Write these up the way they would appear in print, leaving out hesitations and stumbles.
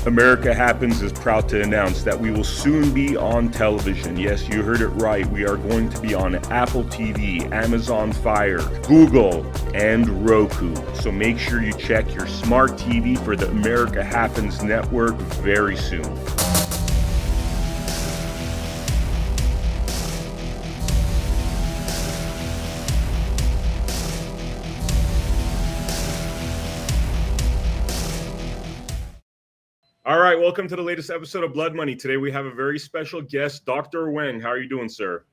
America Happens is proud to announce that we will soon be on television. Yes, you heard it right. We are going to be on Apple TV, Amazon Fire, Google, and Roku. So make sure you check your smart TV for the America Happens network very soon. All right, welcome to the latest episode of Blood Money. Today we have a very special guest, Dr. Wang. How are you doing, sir?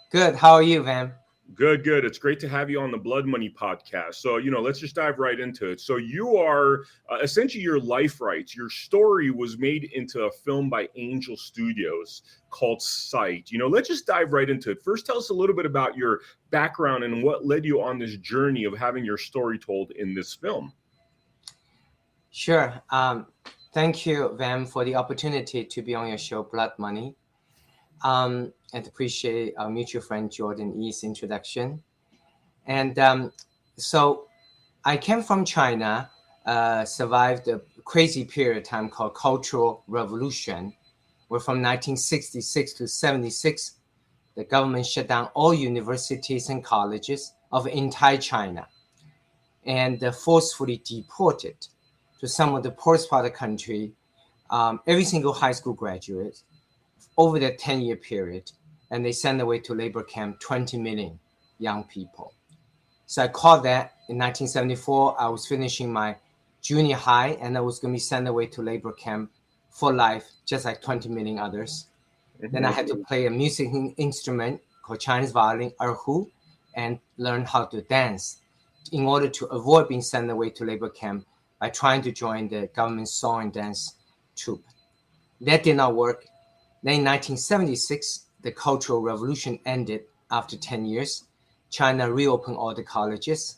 Good. How are you, Vem? Good. It's great to have you on the Blood Money podcast. So, let's just dive right into it. So you are essentially your life rights. Your story was made into a film by Angel Studios called Sight. Let's just dive right into it. First, tell us a little bit about your background and what led you on this journey of having your story told in this film. Sure. Thank you, Vem, for the opportunity to be on your show, Blood Money. And appreciate our mutual friend Jordan Yi's introduction. And so I came from China, survived a crazy period of time called Cultural Revolution, where from 1966 to 76, the government shut down all universities and colleges of entire China and forcefully deported to some of the poorest part of the country, every single high school graduate over that 10-year period, and they sent away to labor camp 20 million young people. So I called that in 1974. I was finishing my junior high, and I was going to be sent away to labor camp for life, just like 20 million others. Mm-hmm. Then I had to play a music instrument called Chinese violin, erhu, and learn how to dance in order to avoid being sent away to labor camp by trying to join the government song and dance troupe. That did not work. Then in 1976, the Cultural Revolution ended after 10 years. China reopened all the colleges.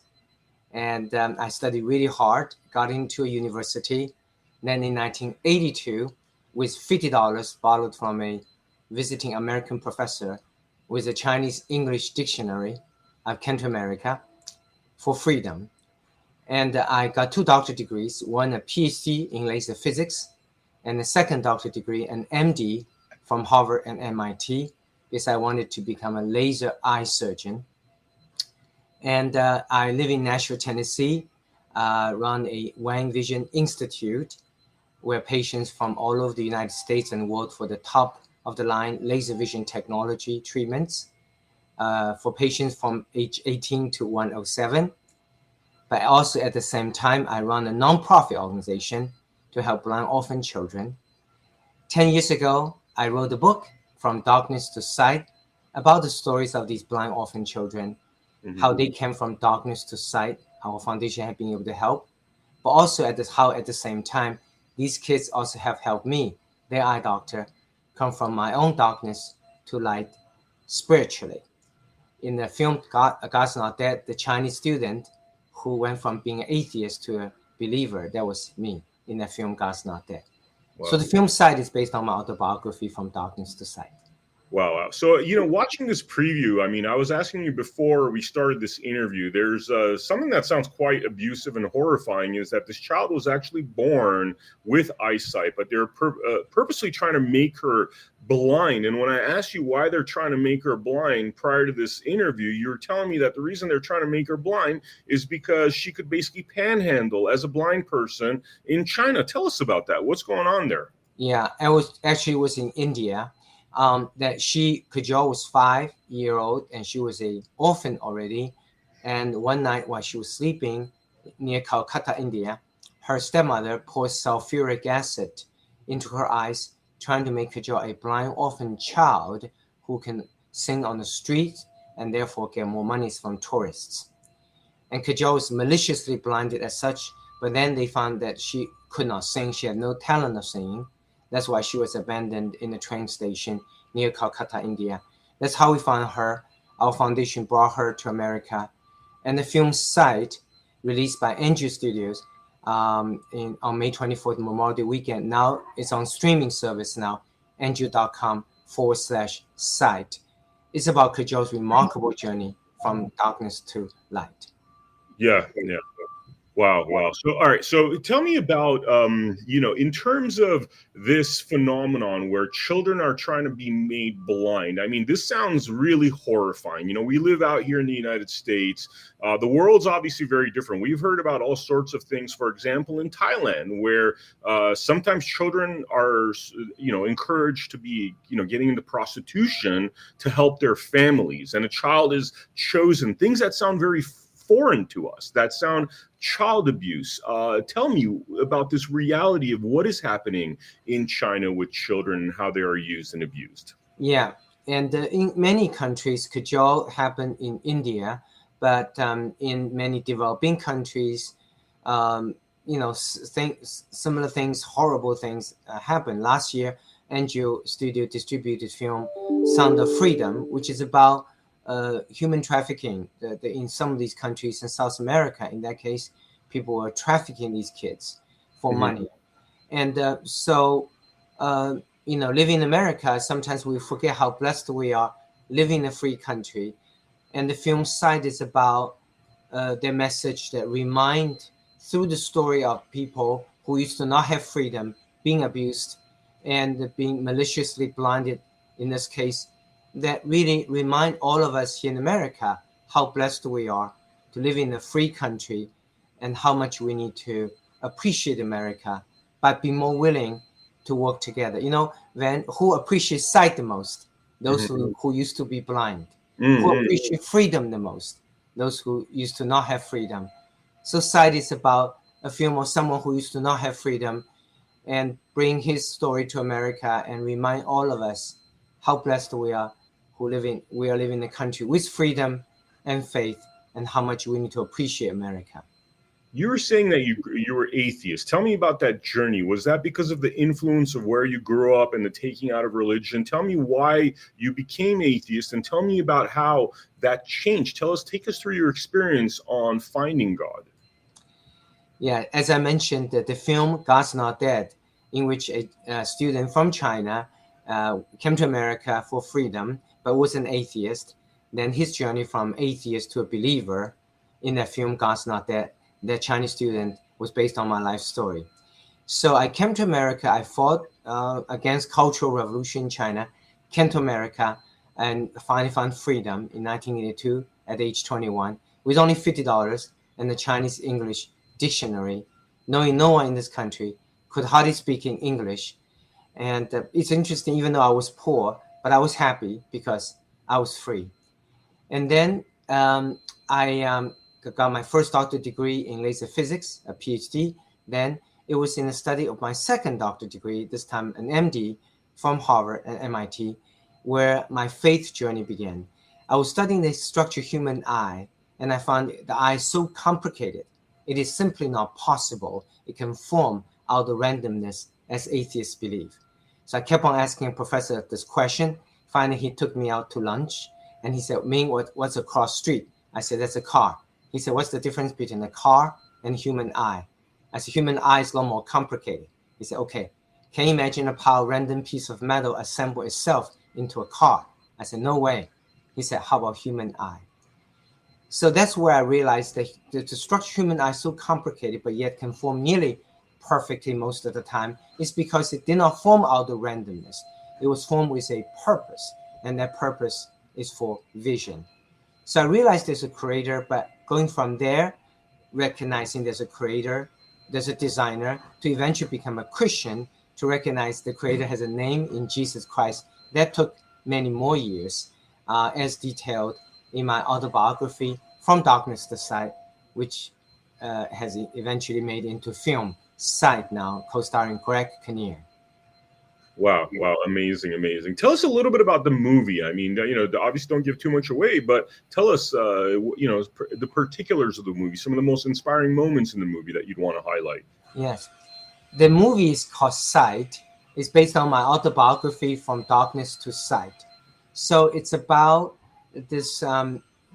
And I studied really hard, got into a university. Then in 1982, with $50 borrowed from a visiting American professor with a Chinese English dictionary, I came to America for freedom. And I got 2 doctorate degrees, one a PhD in laser physics, and a second doctorate degree, an MD from Harvard and MIT, because I wanted to become a laser eye surgeon. And I live in Nashville, Tennessee, run a Wang Vision Institute, where patients from all over the United States and world for the top of the line laser vision technology treatments for patients from age 18 to 107. But also at the same time, I run a nonprofit organization to help blind orphan children. 10 years ago, I wrote a book, From Darkness to Sight, about the stories of these blind orphan children, how they came from darkness to sight. Our foundation has been able to help, but also how at the same time, these kids also have helped me, their eye doctor, come from my own darkness to light spiritually. In the film God's Not Dead, the Chinese student who went from being an atheist to a believer, that was me in the film God's Not Dead. Wow. So the film Sight is based on my autobiography, From Darkness to Sight. Wow. So, watching this preview, I was asking you before we started this interview, there's something that sounds quite abusive and horrifying is that this child was actually born with eyesight, but they're purposely trying to make her blind. And when I asked you why they're trying to make her blind prior to this interview, you were telling me that the reason they're trying to make her blind is because she could basically panhandle as a blind person in China. Tell us about that. What's going on there? Yeah, I was in India. That Kajol was 5-year-old and she was an orphan already. And one night while she was sleeping near Calcutta, India, her stepmother poured sulfuric acid into her eyes, trying to make Kajol a blind orphan child who can sing on the street and therefore get more money from tourists. And Kajol was maliciously blinded as such, but then they found that she could not sing. She had no talent of singing. That's why she was abandoned in the train station near Calcutta, India. That's how we found her. Our foundation brought her to America. And the film Sight, released by Angel Studios on May 24th, Memorial Day weekend. Now it's on streaming service now, angel.com/sight. It's about Kajol's remarkable journey from darkness to light. Yeah. Wow, wow. So, all right. So, tell me about, in terms of this phenomenon where children are trying to be made blind. I mean, this sounds really horrifying. We live out here in the United States. The world's obviously very different. We've heard about all sorts of things. For example, in Thailand, where sometimes children are, encouraged to be, getting into prostitution to help their families, and a child is chosen. Things that sound very foreign to us, that sound child abuse. Tell me about this reality of what is happening in China with children and how they are used and abused. Yeah, and in many countries, kajol happen in India, but in many developing countries, similar things, horrible things happen. Last year, NGO Studio distributed film Sound of Freedom, which is about human trafficking in some of these countries in South America. In that case, people were trafficking these kids for money. And living in America, sometimes we forget how blessed we are living in a free country. And the film side is about their message that remind through the story of people who used to not have freedom, being abused and being maliciously blinded in this case, that really remind all of us here in America how blessed we are to live in a free country and how much we need to appreciate America, but be more willing to work together. Then who appreciates sight the most? Those who used to be blind. Who appreciate freedom the most? Those who used to not have freedom. So sight is about a film of someone who used to not have freedom and bring his story to America and remind all of us how blessed we are we are living in a country with freedom and faith, and how much we need to appreciate America. You were saying that you were atheist. Tell me about that journey. Was that because of the influence of where you grew up and the taking out of religion? Tell me why you became atheist, and tell me about how that changed. Take us through your experience on finding God. Yeah, as I mentioned, the film God's Not Dead, in which a student from China came to America for freedom, but was an atheist. Then his journey from atheist to a believer in that film God's Not Dead, the Chinese student, was based on my life story. So I came to America. I fought against Cultural Revolution in China, came to America, and finally found freedom in 1982 at age 21 with only $50 and the Chinese English dictionary, knowing no one in this country, could hardly speak in English. And it's interesting, even though I was poor, but I was happy because I was free. And then I got my first doctorate degree in laser physics, a PhD. Then it was in the study of my second doctorate degree, this time an MD from Harvard and MIT, where my faith journey began. I was studying the structure human eye, and I found the eye so complicated. It is simply not possible it can form out of randomness as atheists believe. So I kept on asking a professor this question. Finally, he took me out to lunch, and he said, Ming, what's a cross street? I said, that's a car. He said, what's the difference between a car and human eye? I said, human eye is a lot more complicated. He said, okay, can you imagine how a random piece of metal assemble itself into a car? I said, no way. He said, how about human eye? So that's where I realized that the structure of human eye is so complicated, but yet can form nearly perfectly most of the time, is because it did not form out of randomness. It was formed with a purpose, and that purpose is for vision. So I realized there's a creator, but going from there, recognizing there's a creator, there's a designer, to eventually become a Christian, to recognize the creator has a name in Jesus Christ. That took many more years, as detailed in my autobiography, From Darkness to Sight, which has eventually made into film, Sight now, co-starring Greg Kinnear. Wow, amazing. Tell us a little bit about the movie. I mean, obviously don't give too much away, but tell us, the particulars of the movie, some of the most inspiring moments in the movie that you'd want to highlight. Yes. The movie is called Sight. It's based on my autobiography, From Darkness to Sight. So it's about this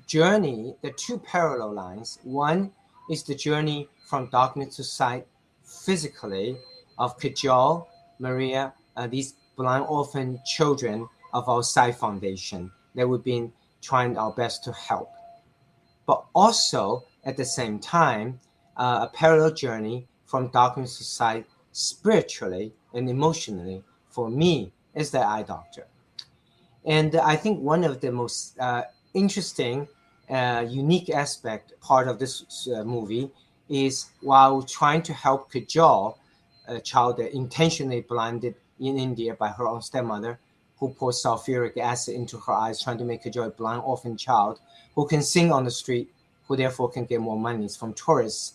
journey, the two parallel lines. One is the journey from darkness to sight physically of Kajol, Maria, these blind orphan children of our Sight Foundation that we've been trying our best to help. But also at the same time, a parallel journey from darkness to light spiritually and emotionally for me as the eye doctor. And I think one of the most interesting, unique part of this movie is while trying to help cajole a child that intentionally blinded in India by her own stepmother, who poured sulfuric acid into her eyes, trying to make cajole a blind orphan child who can sing on the street, who therefore can get more money from tourists.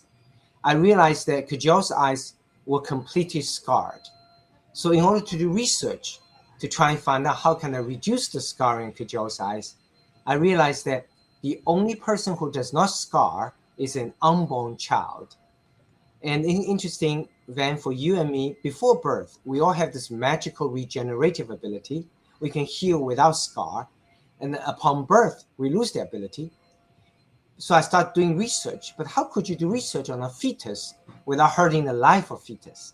I realized that cajole's eyes were completely scarred. So in order to do research to try and find out how can I reduce the scarring in cajole's eyes, I realized that the only person who does not scar is an unborn child. And interesting, Van, for you and me, before birth, we all have this magical regenerative ability. We can heal without scar. And upon birth, we lose the ability. So I started doing research. But how could you do research on a fetus without hurting the life of fetus?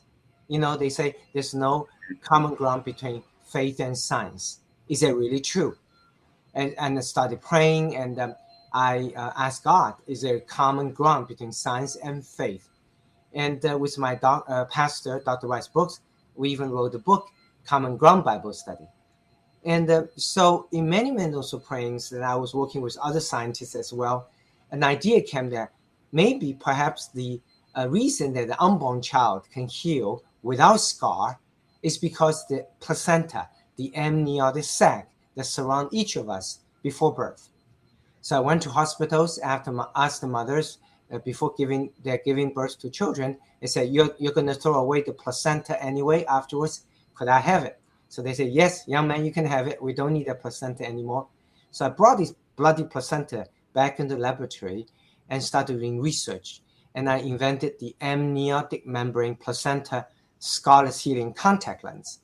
You know, they say there's no common ground between faith and science. Is that really true? And I started praying, and I asked God, is there a common ground between science and faith? And with my pastor, Dr. Rice Brooks, we even wrote the book, Common Ground Bible Study. And so in many mental prayings that I was working with other scientists as well, an idea came that maybe perhaps the reason that the unborn child can heal without scar is because the placenta, the amniotic sac that surround each of us before birth. So I went to hospitals after asked the mothers before giving birth to children. They said, you're going to throw away the placenta anyway afterwards. Could I have it? So they said, yes, young man, you can have it. We don't need a placenta anymore. So I brought this bloody placenta back in the laboratory and started doing research. And I invented the amniotic membrane placenta scarless healing contact lens.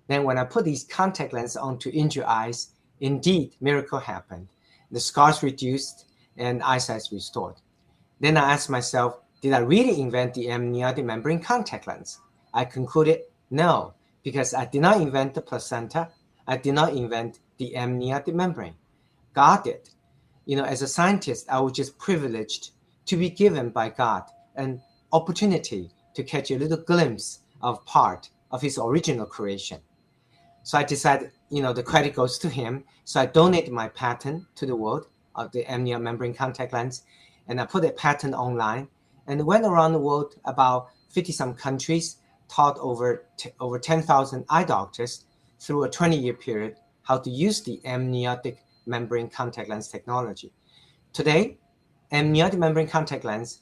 Then when I put these contact lenses onto injured eyes, indeed, miracle happened. The scars reduced and eyesight restored. Then I asked myself, did I really invent the amniotic membrane contact lens? I concluded, no, because I did not invent the placenta. I did not invent the amniotic membrane. God did. You know, as a scientist, I was just privileged to be given by God an opportunity to catch a little glimpse of part of his original creation. So I decided, you know, the credit goes to him. So I donated my patent to the world of the amniotic membrane contact lens. And I put a patent online and went around the world, about 50-some countries, taught over 10,000 eye doctors through a 20-year period how to use the amniotic membrane contact lens technology. Today, amniotic membrane contact lens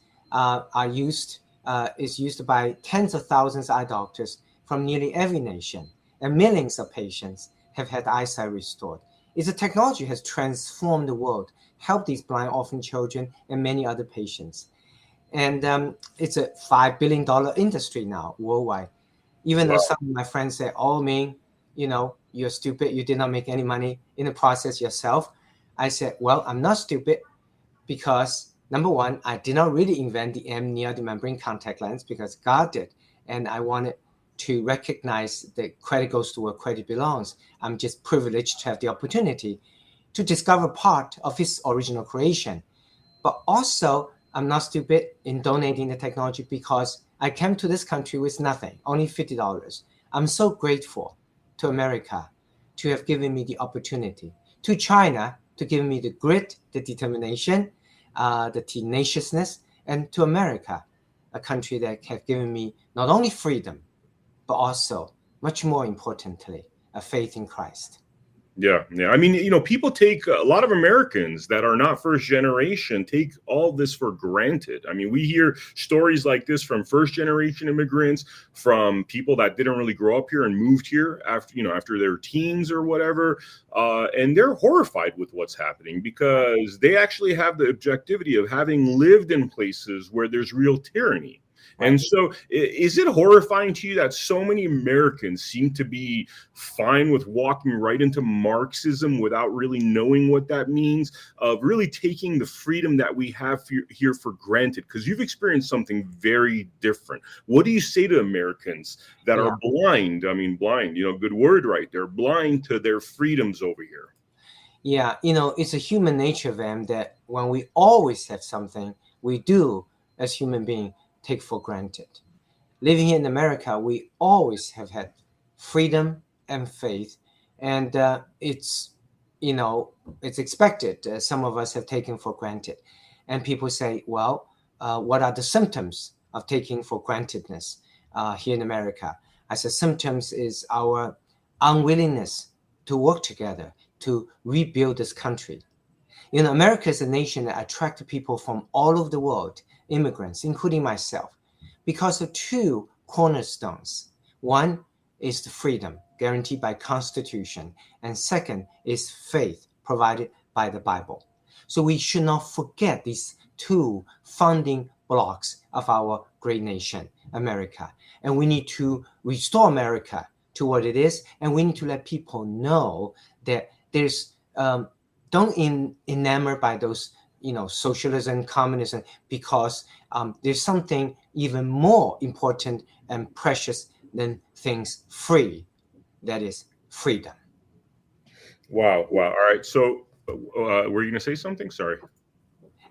is used by tens of thousands of eye doctors from nearly every nation, and millions of patients have had eyesight restored. It's a technology has transformed the world, helped these blind orphan children and many other patients. And it's a $5 billion industry now worldwide. Even though some of my friends say, oh, Ming, you know, you're stupid. You did not make any money in the process yourself. I said, well, I'm not stupid because, number one, I did not really invent the amniotic membrane contact lens because God did. And I wanted to recognize that credit goes to where credit belongs. I'm just privileged to have the opportunity to discover part of his original creation. But also, I'm not stupid in donating the technology because I came to this country with nothing, only $50. I'm so grateful to America to have given me the opportunity, to China to give me the grit, the determination, the tenaciousness, and to America, a country that have given me not only freedom, but also, much more importantly, a faith in Christ. Yeah. I mean, you know, people take a lot of Americans that are not first generation take all this for granted. I mean, we hear stories like this from first generation immigrants, from people that didn't really grow up here and moved here after their teens or whatever. And they're horrified with what's happening because they actually have the objectivity of having lived in places where there's real tyranny. Right. And so is it horrifying to you that so many Americans seem to be fine with walking right into Marxism without really knowing what that means, of really taking the freedom that we have here for granted? Because you've experienced something very different. What do you say to Americans that are blind? I mean, blind, good word right there, blind to their freedoms over here. Yeah, it's a human nature, Vam, that when we always have something, we do as human beings take for granted. Living here in America, we always have had freedom and faith, and it's expected. Some of us have taken for granted, and people say, well, what are the symptoms of taking for grantedness here in America? I said symptoms is our unwillingness to work together to rebuild this country. America is a nation that attracts people from all over the world, immigrants, including myself, because of two cornerstones. One is the freedom guaranteed by Constitution, and second is faith provided by the Bible. So we should not forget these two founding blocks of our great nation, America. And we need to restore America to what it is, and we need to let people know that there's don't enamor by those socialism, communism, because there's something even more important and precious than things free, that is freedom. Wow. All right. So were you going to say something? Sorry.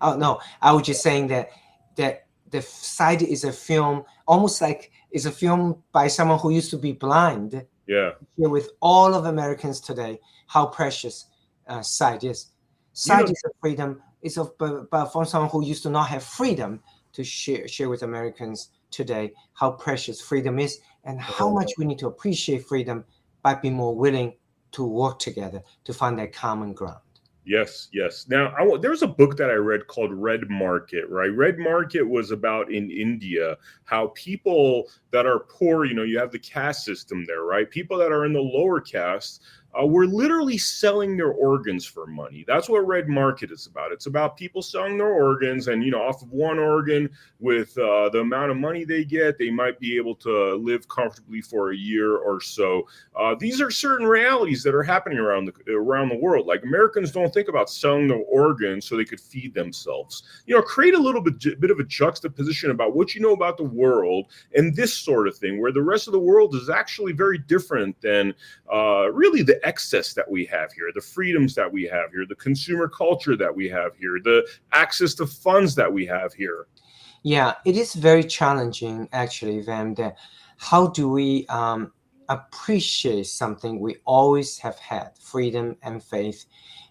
Oh, no, I was just saying that the Sight is a film, almost like it's a film by someone who used to be blind. Yeah. Here with all of Americans today, how precious Sight is. Sight is a freedom. But for someone who used to not have freedom to share with Americans today, how precious freedom is, and how much we need to appreciate freedom by being more willing to work together to find that common ground. Yes. Now, there's a book that I read called Red Market, right? Red Market was about in India, how people that are poor, you have the caste system there, right? People that are in the lower caste were literally selling their organs for money. That's what Red Market is about. It's about people selling their organs, and off of one organ, with the amount of money they get, they might be able to live comfortably for a year or so. These are certain realities that are happening around the world. Like, Americans don't think about selling their organs so they could feed themselves. Create a little bit of a juxtaposition about what you know about the world and this sort of thing, where the rest of the world is actually very different than really the excess that we have here, the freedoms that we have here, the consumer culture that we have here, the access to funds that we have here. Yeah, it is very challenging, actually, Vem, that how do we appreciate something we always have had, freedom and faith,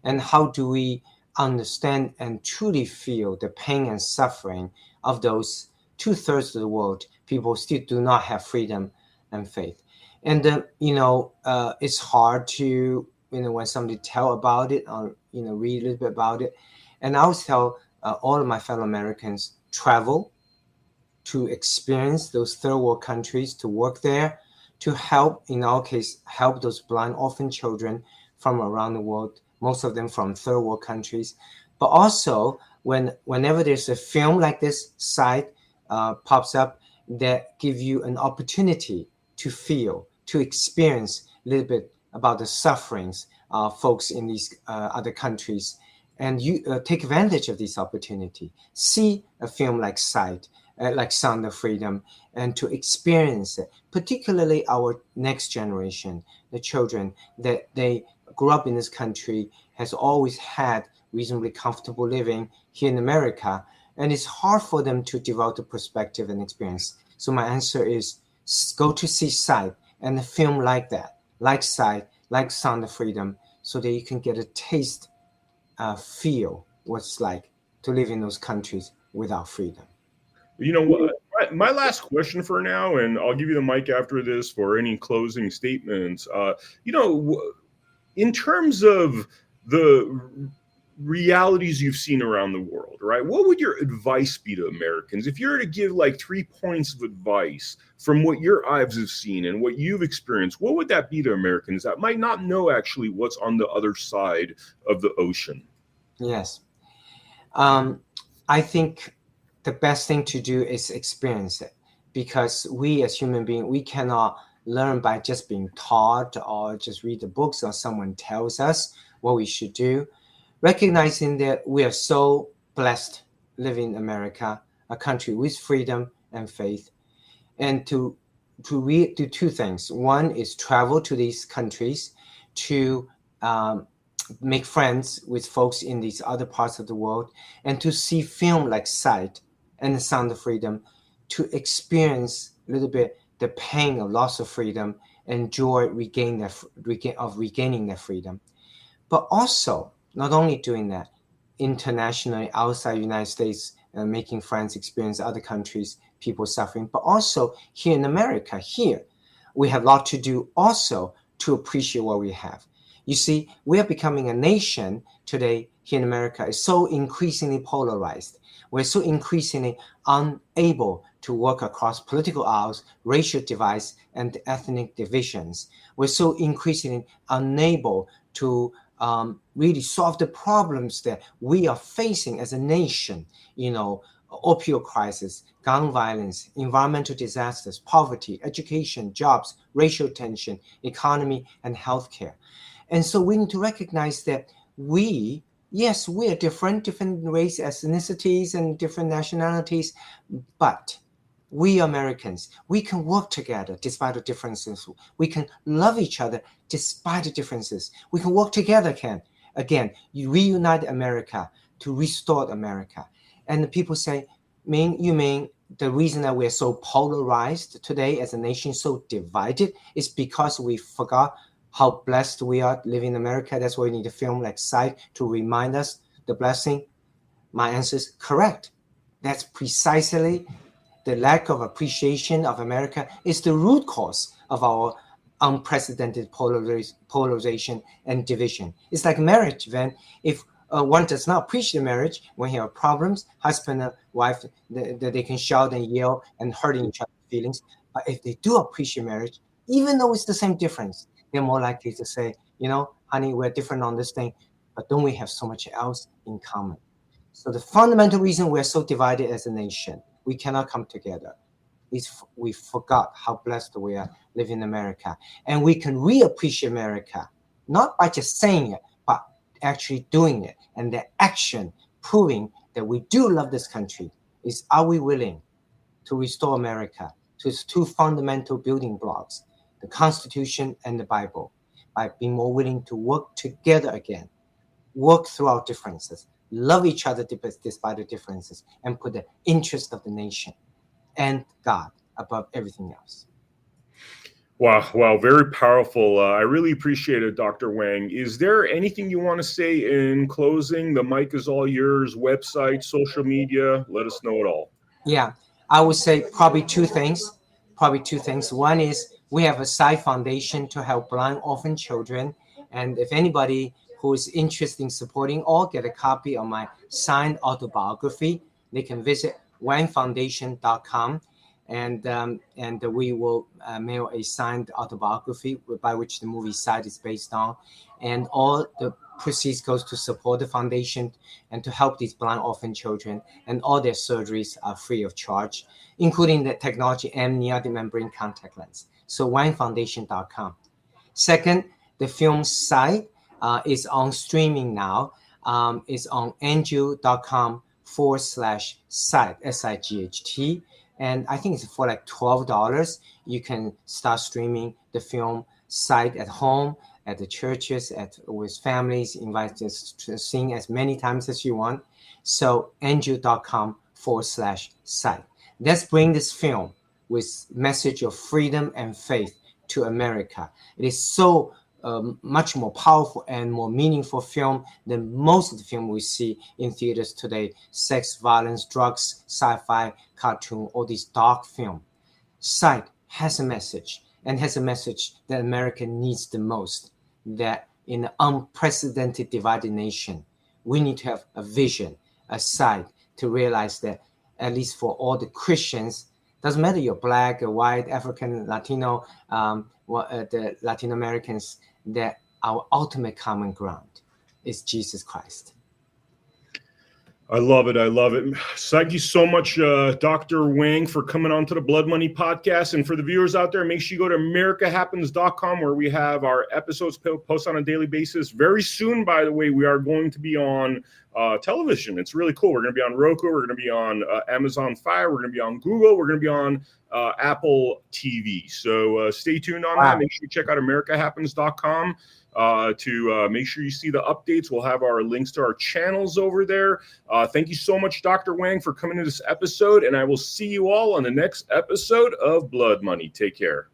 and how do we understand and truly feel the pain and suffering of those 2/3 of the world, people still do not have freedom and faith. And it's hard to when somebody tell about it or read a little bit about it. And I always tell all of my fellow Americans, travel to experience those third world countries, to work there, to help, in our case, help those blind orphan children from around the world, most of them from third world countries. But also, whenever there's a film like this, Sight pops up, that give you an opportunity to feel, to experience a little bit about the sufferings of folks in these other countries. And you take advantage of this opportunity. See a film like Sight, like Sound of Freedom, and to experience it, particularly our next generation, the children, that they grew up in this country, has always had reasonably comfortable living here in America, and it's hard for them to develop the perspective and experience. So my answer is go to see Sight and a film like that, like Sight, like Sound of Freedom, so that you can get a taste, feel what it's like to live in those countries without freedom. My last question for now, and I'll give you the mic after this for any closing statements. In terms of the realities you've seen around the world, right? What would your advice be to Americans? If you were to give like 3 points of advice from what your eyes have seen and what you've experienced, what would that be to Americans that might not know actually what's on the other side of the ocean? Yes. I think the best thing to do is experience it, because we as human beings, we cannot learn by just being taught or just read the books or someone tells us what we should do. Recognizing that we are so blessed living in America, a country with freedom and faith, and to do two things. One is travel to these countries to make friends with folks in these other parts of the world, and to see film like Sight and the sound of freedom, to experience a little bit the pain of loss of freedom and joy regaining their freedom. But also, not only doing that, internationally outside the United States, making friends, experience other countries, people suffering, but also here in America, here, we have a lot to do also to appreciate what we have. You see, we are becoming a nation today here in America is so increasingly polarized. We're so increasingly unable to work across political aisles, racial divides, and ethnic divisions. We're so increasingly unable to really solve the problems that we are facing as a nation, opioid crisis, gun violence, environmental disasters, poverty, education, jobs, racial tension, economy, and healthcare. And so we need to recognize that we are different race, ethnicities, and different nationalities, but we Americans, we can work together despite the differences. We can love each other despite the differences. We can work together, again, you reunite America to restore America. And the people say, you mean the reason that we're so polarized today as a nation, so divided, is because we forgot how blessed we are living in America? That's why we need a film like Sight to remind us the blessing? My answer is correct. That's precisely the lack of appreciation of America is the root cause of our unprecedented polarization and division. It's like marriage, Van. If one does not appreciate marriage, when you have problems, husband and wife, they can shout and yell and hurting each other's feelings. But if they do appreciate marriage, even though it's the same difference, they're more likely to say, honey, we're different on this thing, but don't we have so much else in common? So the fundamental reason we're so divided as a nation, we cannot come together, is we forgot how blessed we are living in America. And we can reappreciate America, not by just saying it, but actually doing it. And the action proving that we do love this country is, are we willing to restore America to its two fundamental building blocks, the Constitution and the Bible, by being more willing to work together again, work through our differences, love each other despite the differences, and put the interest of the nation and God above everything else. Wow, very powerful. I really appreciate it, Dr. Wang. Is there anything you want to say in closing? The mic is all yours. Website, social media, let us know it all. Yeah, I would say probably two things. One is we have a Sight Foundation to help blind orphan children. And if anybody who is interested in supporting or get a copy of my signed autobiography, they can visit wangfoundation.com. And we will mail a signed autobiography by which the movie Sight is based on. And all the proceeds goes to support the foundation and to help these blind orphan children. And all their surgeries are free of charge, including the technology amniotic membrane contact lens. So wangfoundation.com. Second, the film Sight is on streaming now. It's on angel.com/sight, SIGHT. And I think it's for like $12. You can start streaming the film Sight at home, at the churches, with families, invite us to sing as many times as you want. So angel.com/sight. Let's bring this film with message of freedom and faith to America. It is so much more powerful and more meaningful film than most of the film we see in theaters today. Sex, violence, drugs, sci-fi, cartoon, all these dark film. Sight has a message, and has a message that America needs the most, that in an unprecedented divided nation, we need to have a vision, a sight to realize that at least for all the Christians, doesn't matter you're black or white, African, Latino, the Latino Americans, that our ultimate common ground is Jesus Christ. I love it. Thank you so much, Dr. Wang, for coming on to the Blood Money podcast. And for the viewers out there, make sure you go to americahappens.com, where we have our episodes posted on a daily basis. Very soon, by the way, we are going to be on television. It's really cool. We're going to be on Roku. We're going to be on Amazon Fire. We're going to be on Google. We're going to be on Apple TV. So stay tuned on Wow. that. Make sure you check out AmericaHappens.com to make sure you see the updates. We'll have our links to our channels over there. Thank you so much, Dr. Wang, for coming to this episode, and I will see you all on the next episode of Blood Money. Take care.